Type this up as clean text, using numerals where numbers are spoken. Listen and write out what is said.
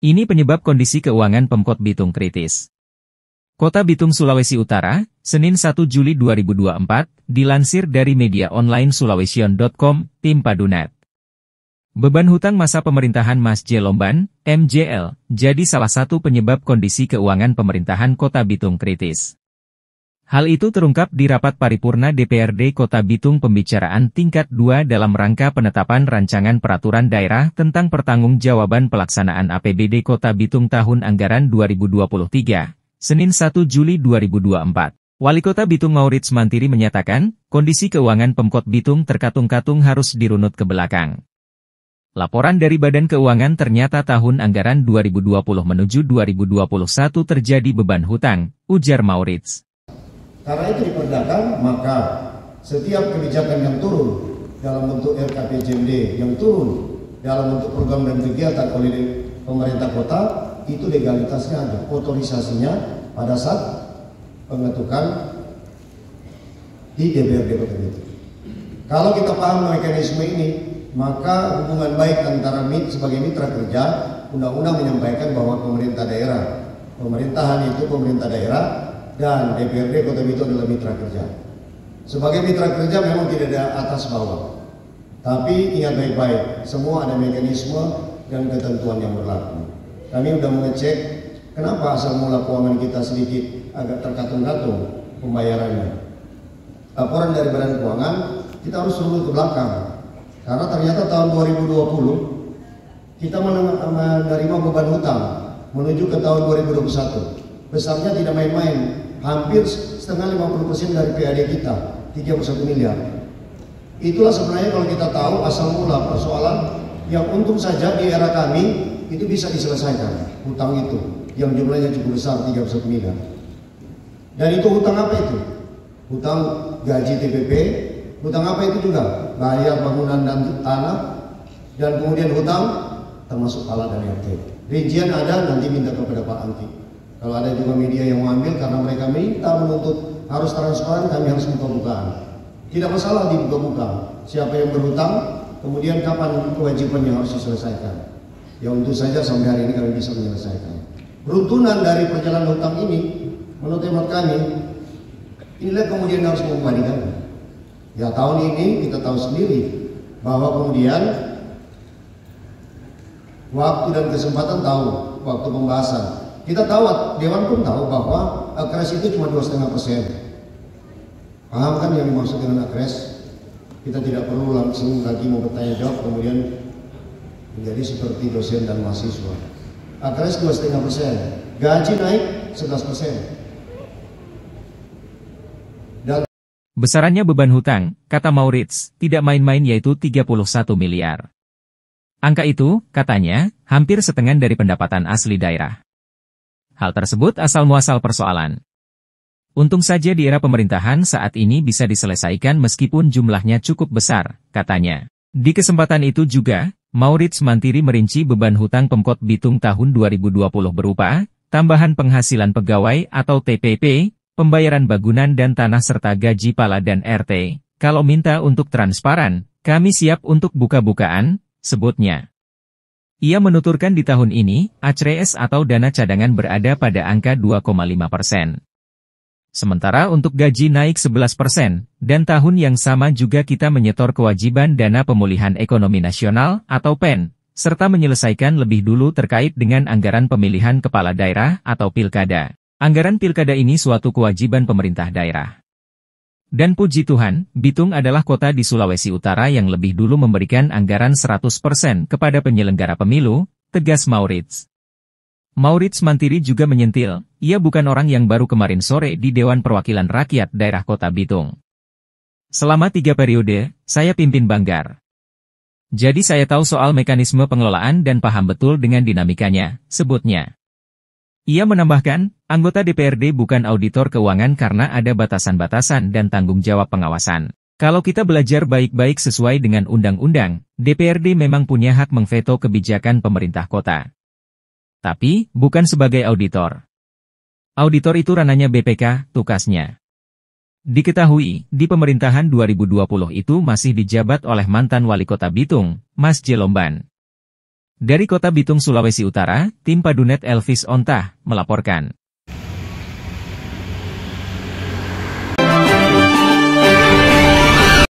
Ini penyebab kondisi keuangan Pemkot Bitung kritis. Kota Bitung, Sulawesi Utara, Senin 1 Juli 2024, dilansir dari media online sulawesian.com, tim Padunet. Beban hutang masa pemerintahan Mas J. Lomban, MJL, jadi salah satu penyebab kondisi keuangan pemerintahan Kota Bitung kritis. Hal itu terungkap di rapat paripurna DPRD Kota Bitung pembicaraan tingkat 2 dalam rangka penetapan rancangan peraturan daerah tentang pertanggungjawaban pelaksanaan APBD Kota Bitung tahun anggaran 2023, Senin 1 Juli 2024. Wali Kota Bitung Maurits Mantiri menyatakan, kondisi keuangan Pemkot Bitung terkatung-katung harus dirunut ke belakang. Laporan dari Badan Keuangan ternyata tahun anggaran 2020 menuju 2021 terjadi beban hutang, ujar Maurits. Karena itu diperdakan, maka setiap kebijakan yang turun dalam bentuk RKPJMD, yang turun dalam bentuk program dan kegiatan oleh pemerintah kota, itu legalitasnya ada, otorisasinya pada saat pengetukan di DPRD Kota Bitung. Kalau kita paham mekanisme ini, maka hubungan baik antara sebagai mitra kerja, undang-undang menyampaikan bahwa pemerintah daerah, pemerintahan itu pemerintah daerah, dan DPRD Kota Bitung adalah mitra kerja. Sebagai mitra kerja memang tidak ada atas bawah, tapi ingat baik-baik, semua ada mekanisme dan ketentuan yang berlaku. Kami sudah mengecek kenapa asal mula keuangan kita sedikit agak terkatung-katung pembayarannya. Laporan dari Badan Keuangan kita harus runut ke belakang, karena ternyata tahun 2020 kita menerima beban hutang menuju ke tahun 2021. Besarnya tidak main-main, hampir setengah 50% dari PAD kita, 31 miliar. Itulah sebenarnya kalau kita tahu asal mula persoalan yang untung saja di era kami itu bisa diselesaikan, hutang itu yang jumlahnya cukup besar, 31 miliar. Dan itu hutang apa itu? Hutang gaji TPP, hutang apa itu juga? Bayar bangunan dan tanah, dan kemudian hutang termasuk alat dan RT. Rincian ada, nanti minta kepada Pak Anti. Kalau ada juga media yang mengambil karena mereka minta menuntut harus transparan, kami harus buka-bukaan. Tidak masalah dibuka-buka. Siapa yang berhutang, kemudian kapan kewajiban yang harus diselesaikan. Ya untuk saja sampai hari ini kami bisa menyelesaikan. Runtunan dari perjalanan hutang ini, menurut hemat kami, inilah kemudian harus mengembalikan. Ya tahun ini kita tahu sendiri bahwa kemudian waktu dan kesempatan tahu waktu pembahasan. Kita tahu, Dewan pun tahu bahwa akres itu cuma 2,5%. Paham kan yang dimaksud dengan akres? Kita tidak perlu langsung lagi mau bertanya jawab kemudian menjadi seperti dosen dan mahasiswa. Akres 2,5%, gaji naik 11%. Dan besarannya beban hutang, kata Maurits, tidak main-main yaitu 31 miliar. Angka itu, katanya, hampir setengah dari pendapatan asli daerah. Hal tersebut asal-muasal persoalan. Untung saja di era pemerintahan saat ini bisa diselesaikan meskipun jumlahnya cukup besar, katanya. Di kesempatan itu juga, Maurits Mantiri merinci beban hutang Pemkot Bitung tahun 2020 berupa tambahan penghasilan pegawai atau TPP, pembayaran bangunan dan tanah serta gaji pala dan RT. Kalau minta untuk transparan, kami siap untuk buka-bukaan, sebutnya. Ia menuturkan di tahun ini, ACRES atau dana cadangan berada pada angka 2,5%. Sementara untuk gaji naik 11%, dan tahun yang sama juga kita menyetor kewajiban dana pemulihan ekonomi nasional atau PEN, serta menyelesaikan lebih dulu terkait dengan anggaran pemilihan kepala daerah atau pilkada. Anggaran pilkada ini suatu kewajiban pemerintah daerah. Dan puji Tuhan, Bitung adalah kota di Sulawesi Utara yang lebih dulu memberikan anggaran 100% kepada penyelenggara pemilu, tegas Maurits. Maurits Mantiri juga menyentil, ia bukan orang yang baru kemarin sore di Dewan Perwakilan Rakyat Daerah Kota Bitung. Selama 3 periode, saya pimpin Banggar. Jadi saya tahu soal mekanisme pengelolaan dan paham betul dengan dinamikanya, sebutnya. Ia menambahkan, anggota DPRD bukan auditor keuangan karena ada batasan-batasan dan tanggung jawab pengawasan. Kalau kita belajar baik-baik sesuai dengan undang-undang, DPRD memang punya hak mengveto kebijakan pemerintah kota. Tapi, bukan sebagai auditor. Auditor itu ranahnya BPK, tukasnya. Diketahui, di pemerintahan 2020 itu masih dijabat oleh mantan wali kota Bitung, Mas J. Lomban. Dari Kota Bitung, Sulawesi Utara, tim Padunet Elvis Ontah melaporkan.